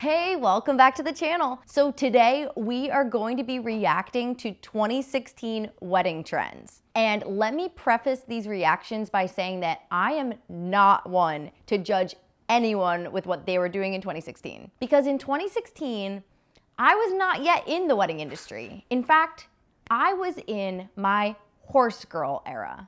Hey, welcome back to the channel. So today we are going to be reacting to 2016 wedding trends. And let me preface these reactions by saying that I am not one to judge anyone with what they were doing in 2016. Because in 2016, I was not yet in the wedding industry. In fact, I was in my horse girl era.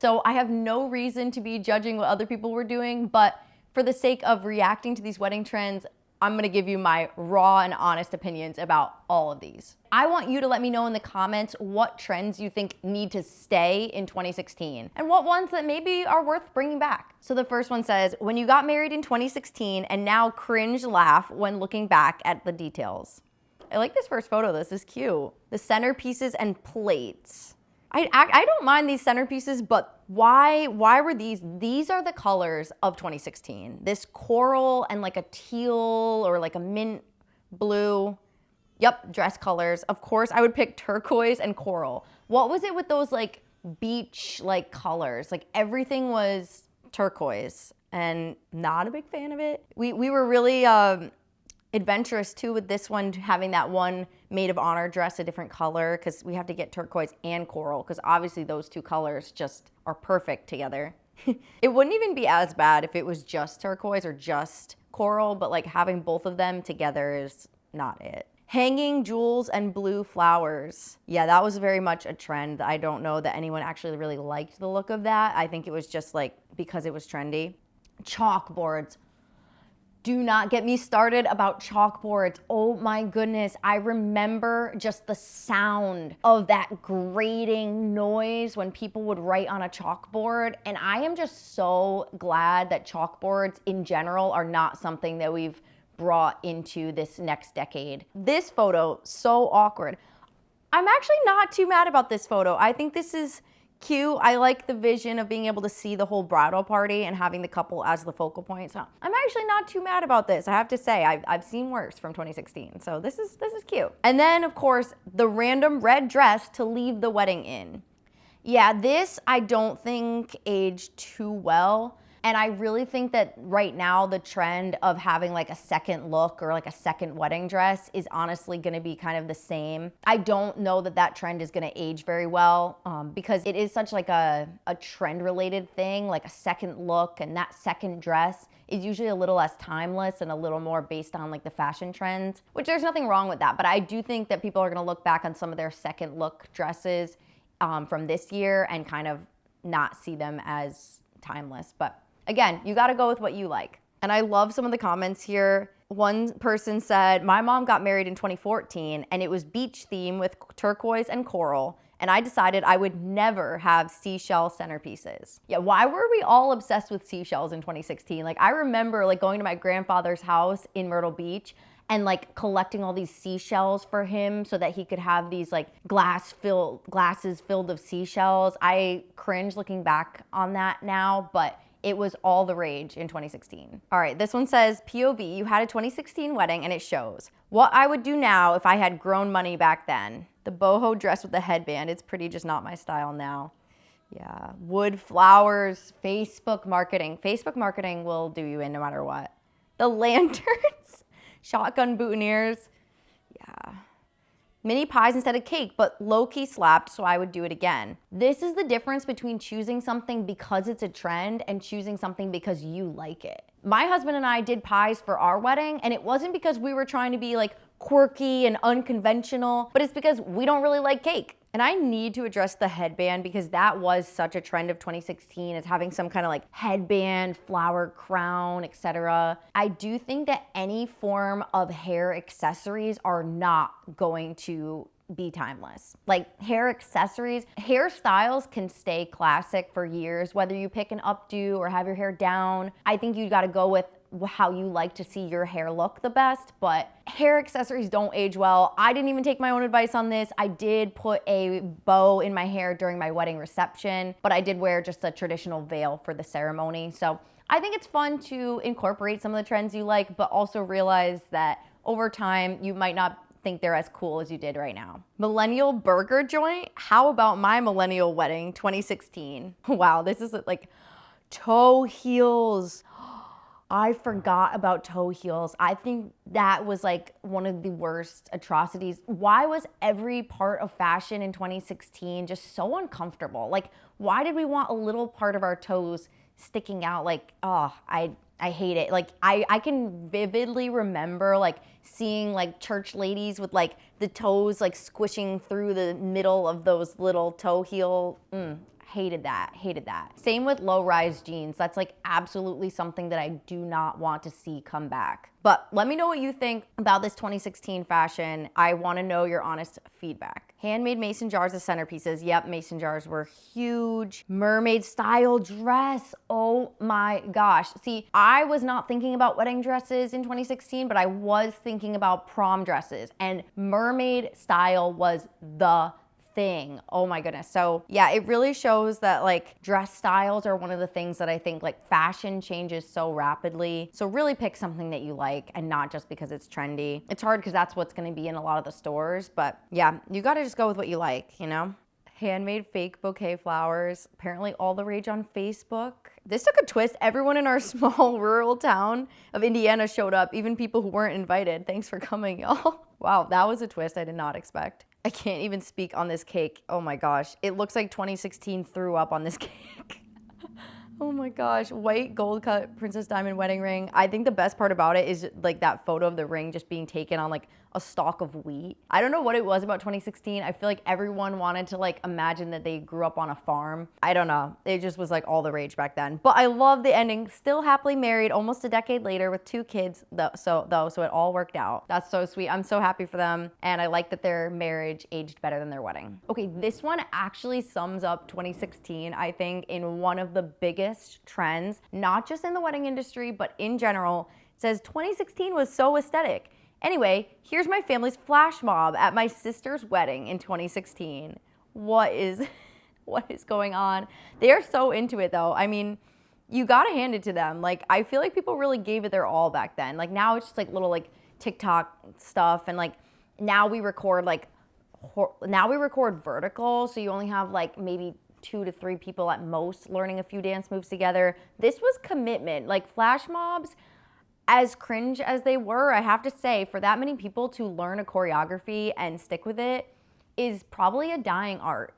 So I have no reason to be judging what other people were doing, but for the sake of reacting to these wedding trends, I'm gonna give you my raw and honest opinions about all of these. I want you to let me know in the comments what trends you think need to stay in 2016 and what ones that maybe are worth bringing back. So the first one says, when you got married in 2016 and now cringe laugh when looking back at the details. I like this first photo, this is cute. The centerpieces and plates. I don't mind these centerpieces, but why were these? These are the colors of 2016. This coral and like a teal or like a mint blue. Yep, dress colors. Of course, I would pick turquoise and coral. What was it with those like beach like colors? Like everything was turquoise and not a big fan of it. We were really adventurous too with this one, having that one maid of honor dress a different color because we have to get turquoise and coral because obviously those two colors just are perfect together. It wouldn't even be as bad if it was just turquoise or just coral, but like having both of them together is not it. Hanging jewels and blue flowers. Yeah, that was very much a trend. I don't know that anyone actually really liked the look of that. I think it was just like because it was trendy. Chalkboards. Do not get me started about chalkboards. Oh my goodness. I remember just the sound of that grating noise when people would write on a chalkboard. And I am just so glad that chalkboards in general are not something that we've brought into this next decade. This photo, so awkward. I'm actually not too mad about this photo. I think this is cute. I like the vision of being able to see the whole bridal party and having the couple as the focal point. So I'm actually not too mad about this. I have to say, I've seen worse from 2016. So this is cute. And then of course, the random red dress to leave the wedding in. Yeah, this I don't think aged too well. And I really think that right now the trend of having like a second look or like a second wedding dress is honestly gonna be kind of the same. I don't know that that trend is gonna age very well because it is such like a trend related thing, like a second look, and that second dress is usually a little less timeless and a little more based on like the fashion trends, which there's nothing wrong with that. But I do think that people are gonna look back on some of their second look dresses from this year and kind of not see them as timeless. But again, you gotta go with what you like. And I love some of the comments here. One person said, my mom got married in 2014 and it was beach theme with turquoise and coral. And I decided I would never have seashell centerpieces. Yeah, why were we all obsessed with seashells in 2016? Like I remember like going to my grandfather's house in Myrtle Beach and like collecting all these seashells for him so that he could have these like glasses filled of seashells. I cringe looking back on that now, but it was all the rage in 2016. All right, this one says, POV, you had a 2016 wedding and it shows. What I would do now if I had grown money back then. The boho dress with the headband, it's pretty just not my style now. Yeah, wood, flowers, Facebook marketing. Facebook marketing will do you in no matter what. The lanterns, shotgun boutonnieres, yeah. Mini pies instead of cake, but low-key slapped, so I would do it again. This is the difference between choosing something because it's a trend and choosing something because you like it. My husband and I did pies for our wedding, and it wasn't because we were trying to be like quirky and unconventional, but it's because we don't really like cake. And I need to address the headband because that was such a trend of 2016, is having some kind of like headband, flower crown, etc. I do think that any form of hair accessories are not going to be timeless. Like hair accessories, hairstyles can stay classic for years, whether you pick an updo or have your hair down. I think you gotta go with how you like to see your hair look the best, but hair accessories don't age well. I didn't even take my own advice on this. I did put a bow in my hair during my wedding reception, but I did wear just a traditional veil for the ceremony. So I think it's fun to incorporate some of the trends you like, but also realize that over time you might not think they're as cool as you did right now. Millennial burger joint? How about my millennial wedding 2016? Wow, this is like toe heels. I forgot about toe heels. I think that was like one of the worst atrocities. Why was every part of fashion in 2016 just so uncomfortable? Like, why did we want a little part of our toes sticking out? Like, oh, I hate it. Like, I can vividly remember like seeing like church ladies with like the toes like squishing through the middle of those little toe heel. Hated that. Same with low-rise jeans. That's like absolutely something that I do not want to see come back. But let me know what you think about this 2016 fashion. I want to know your honest feedback. Handmade mason jars as centerpieces. Yep, mason jars were huge. Mermaid style dress. Oh my gosh. See, I was not thinking about wedding dresses in 2016, but I was thinking about prom dresses, and mermaid style was the thing. Oh my goodness. So yeah, it really shows that like dress styles are one of the things that I think like fashion changes so rapidly. So really pick something that you like and not just because it's trendy. It's hard because that's what's going to be in a lot of the stores, but yeah, you got to just go with what you like, you know? Handmade fake bouquet flowers. Apparently all the rage on Facebook. This took a twist. Everyone in our small rural town of Indiana showed up, even people who weren't invited. Thanks for coming, y'all. Wow, that was a twist I did not expect. I can't even speak on this cake. Oh my gosh. It looks like 2016 threw up on this cake. Oh my gosh. White gold cut Princess Diamond wedding ring. I think the best part about it is like that photo of the ring just being taken on like a stalk of wheat. I don't know what it was about 2016. I feel like everyone wanted to like imagine that they grew up on a farm. I don't know. It just was like all the rage back then. But I love the ending. Still happily married almost a decade later with 2 kids so it all worked out. That's so sweet. I'm so happy for them. And I like that their marriage aged better than their wedding. Okay, this one actually sums up 2016, I think, in one of the biggest trends, not just in the wedding industry, but in general. It says 2016 was so aesthetic. Anyway, here's my family's flash mob at my sister's wedding in 2016. What is going on? They are so into it though. I mean, you gotta hand it to them. Like, I feel like people really gave it their all back then. Like now it's just like little like TikTok stuff, and like now we record vertical, so you only have like maybe 2 to 3 people at most learning a few dance moves together. This was commitment. Like flash mobs, as cringe as they were, I have to say, for that many people to learn a choreography and stick with it is probably a dying art.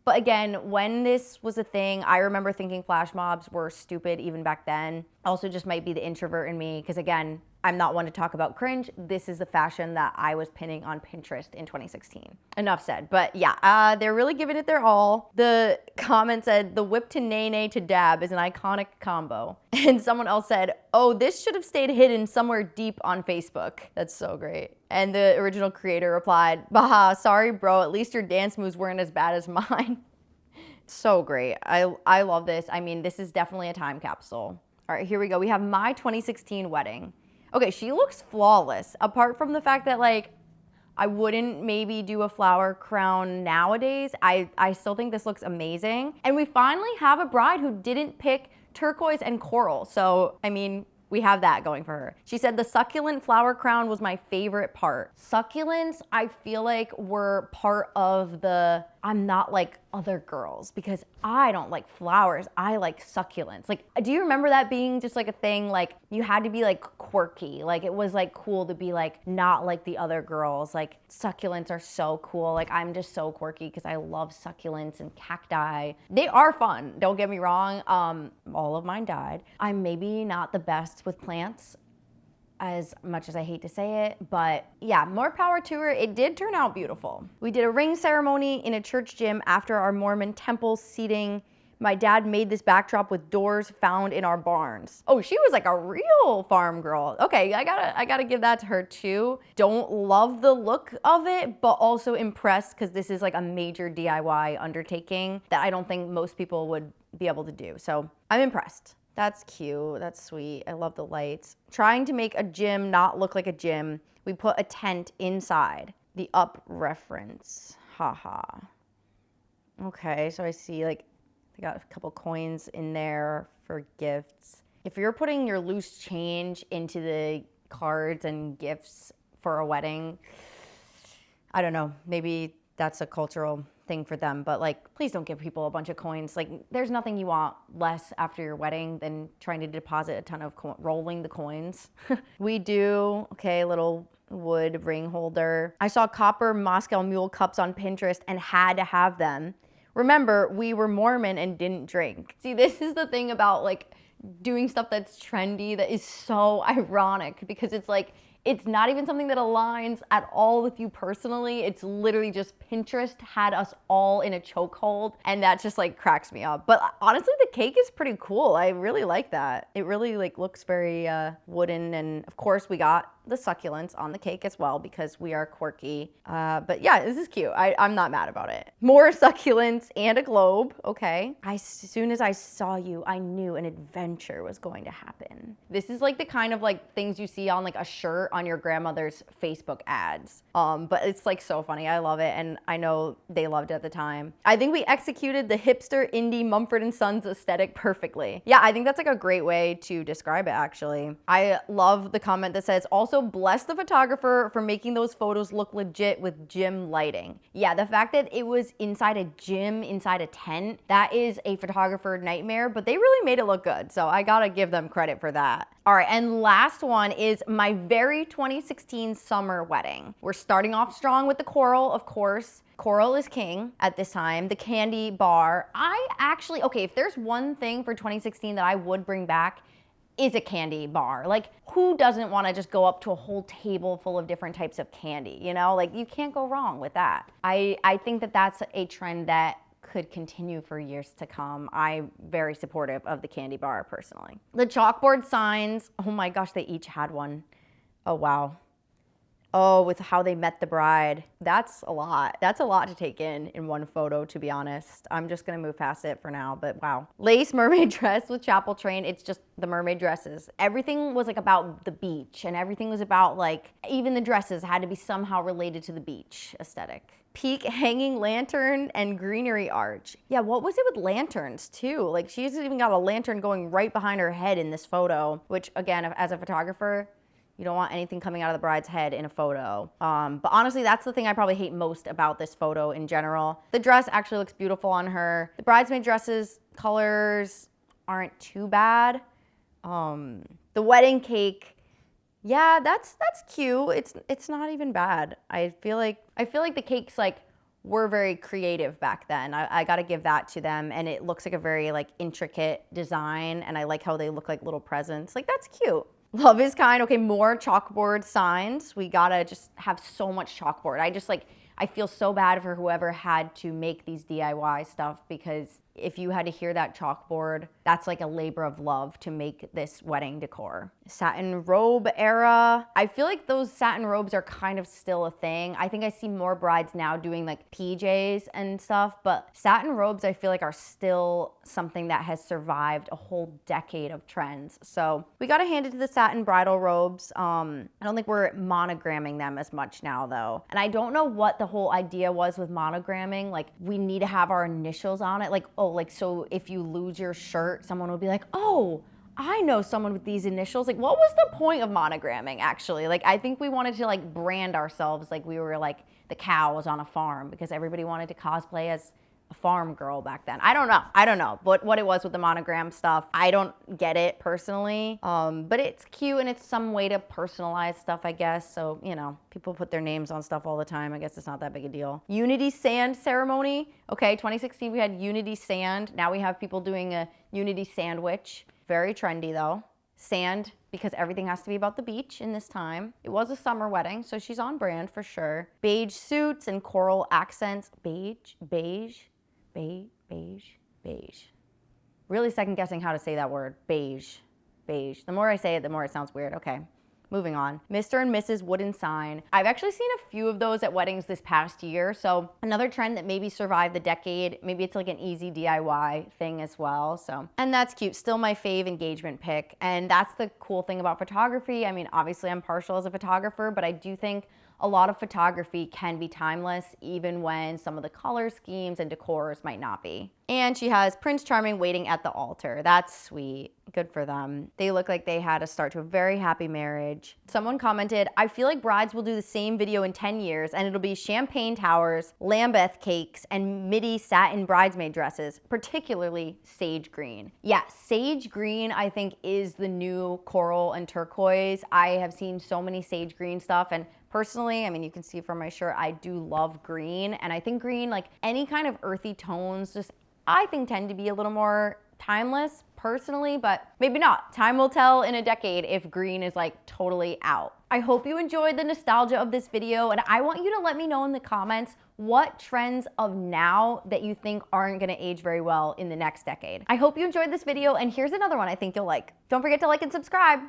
But again, when this was a thing, I remember thinking flash mobs were stupid even back then. Also just might be the introvert in me, because again, I'm not one to talk about cringe. This is the fashion that I was pinning on Pinterest in 2016. Enough said. But yeah, they're really giving it their all. The comment said, the whip to nay to dab is an iconic combo. And someone else said, oh, this should have stayed hidden somewhere deep on Facebook. That's so great. And the original creator replied, baha, sorry bro, at least your dance moves weren't as bad as mine. So great. I love this. I mean, this is definitely a time capsule. All right, here we go. We have my 2016 wedding. Okay, she looks flawless. Apart from the fact that like, I wouldn't maybe do a flower crown nowadays, I still think this looks amazing. And we finally have a bride who didn't pick turquoise and coral. So, I mean, we have that going for her. She said the succulent flower crown was my favorite part. Succulents, I feel like were part of the, I'm not like other girls because I don't like flowers. I like succulents. Like, do you remember that being just like a thing? Like you had to be like quirky. Like it was like cool to be like not like the other girls. Like succulents are so cool. Like I'm just so quirky because I love succulents and cacti. They are fun. Don't get me wrong. All of mine died. I'm maybe not the best with plants, as much as I hate to say it, but yeah, more power to her. It did turn out beautiful. We did a ring ceremony in a church gym after our Mormon temple seating. My dad made this backdrop with doors found in our barns. Oh, she was like a real farm girl. Okay, I gotta give that to her too. Don't love the look of it, but also impressed because this is like a major DIY undertaking that I don't think most people would be able to do. So I'm impressed. That's cute, that's sweet. I love the lights. Trying to make a gym not look like a gym, we put a tent inside. The up reference, haha. Okay, so I see like, they got a couple coins in there for gifts. If you're putting your loose change into the cards and gifts for a wedding, I don't know, maybe that's a cultural thing for them, but like, please don't give people a bunch of coins. Like, there's nothing you want less after your wedding than trying to deposit a ton of rolling the coins. We do, okay, little wood ring holder. I saw copper Moscow Mule cups on Pinterest and had to have them. Remember, we were Mormon and didn't drink. See, this is the thing about like doing stuff that's trendy that is so ironic, because it's like, it's not even something that aligns at all with you personally. It's literally just Pinterest had us all in a chokehold, and that just like cracks me up. But honestly, the cake is pretty cool. I really like that. It really like looks very wooden, and of course we got the succulents on the cake as well because we are quirky. But yeah, this is cute. I'm not mad about it. More succulents and a globe. Okay. As soon as I saw you, I knew an adventure was going to happen. This is like the kind of like things you see on like a shirt on your grandmother's Facebook ads. But it's like so funny. I love it. And I know they loved it at the time. I think we executed the hipster indie Mumford & Sons aesthetic perfectly. Yeah, I think that's like a great way to describe it actually. I love the comment that says, also bless the photographer for making those photos look legit with gym lighting. Yeah, the fact that it was inside a gym, inside a tent, that is a photographer nightmare, but they really made it look good. So I gotta give them credit for that. All right, and last one is my very 2016 summer wedding. We're starting off strong with the coral, of course. Coral is king at this time. The candy bar. I actually, okay, if there's one thing for 2016 that I would bring back, is a candy bar. Like, who doesn't want to just go up to a whole table full of different types of candy, you know? Like, you can't go wrong with that. I think that that's a trend that could continue for years to come. I'm very supportive of the candy bar personally. The chalkboard signs, oh my gosh, they each had one. Oh, wow. Oh, with how they met the bride. That's a lot. That's a lot to take in one photo, to be honest. I'm just gonna move past it for now, but wow. Lace mermaid dress with chapel train. It's just the mermaid dresses. Everything was like about the beach, and everything was about like, even the dresses had to be somehow related to the beach aesthetic. Peak hanging lantern and greenery arch. Yeah, what was it with lanterns too? Like, she's even got a lantern going right behind her head in this photo, which again, as a photographer, you don't want anything coming out of the bride's head in a photo. But honestly, that's the thing I probably hate most about this photo in general. The dress actually looks beautiful on her. The bridesmaid dresses colors aren't too bad. The wedding cake, yeah, that's cute. It's not even bad. I feel like the cakes like were very creative back then. I gotta give that to them, and it looks like a very like intricate design, and I like how they look like little presents. Like, that's cute. Love is kind. Okay, more chalkboard signs. We gotta just have so much chalkboard. I feel so bad for whoever had to make these DIY stuff, because if you had to hear that chalkboard, that's like a labor of love to make this wedding decor. Satin robe era. I feel like those satin robes are kind of still a thing. I think I see more brides now doing like PJs and stuff, but satin robes I feel like are still something that has survived a whole decade of trends. So we gotta hand it to the satin bridal robes. I don't think we're monogramming them as much now though. And I don't know what the whole idea was with monogramming. Like, we need to have our initials on it. Like, oh, like, so if you lose your shirt, someone will be like, oh, I know someone with these initials. Like, what was the point of monogramming actually? Like, I think we wanted to like brand ourselves like we were like the cows on a farm, because everybody wanted to cosplay as a farm girl back then. I don't know what it was with the monogram stuff. I don't get it personally, but it's cute and it's some way to personalize stuff, I guess. So, you know, people put their names on stuff all the time. I guess it's not that big a deal. Unity sand ceremony. Okay, 2016 we had unity sand. Now we have people doing a unity sandwich. Very trendy though. Sand, because everything has to be about the beach in this time. It was a summer wedding, so she's on brand for sure. Beige suits and coral accents. Beige. Really second guessing how to say that word. Beige. The more I say it, the more it sounds weird. Okay. Moving on. Mr. and Mrs. wooden sign. I've actually seen a few of those at weddings this past year. So another trend that maybe survived the decade. Maybe it's like an easy DIY thing as well. So, and that's cute. Still my fave engagement pic. And that's the cool thing about photography. I mean, obviously I'm partial as a photographer, but I do think a lot of photography can be timeless, even when some of the color schemes and decors might not be. And she has Prince Charming waiting at the altar. That's sweet. Good for them. They look like they had a start to a very happy marriage. Someone commented, I feel like brides will do the same video in 10 years and it'll be champagne towers, Lambeth cakes, and midi satin bridesmaid dresses, particularly sage green. Yeah, sage green I think is the new coral and turquoise. I have seen so many sage green stuff, and personally, I mean, you can see from my shirt, I do love green, and I think green, like any kind of earthy tones, just I think tend to be a little more timeless personally, but maybe not. Time will tell in a decade if green is like totally out. I hope you enjoyed the nostalgia of this video, and I want you to let me know in the comments what trends of now that you think aren't gonna age very well in the next decade. I hope you enjoyed this video, and here's another one I think you'll like. Don't forget to like and subscribe.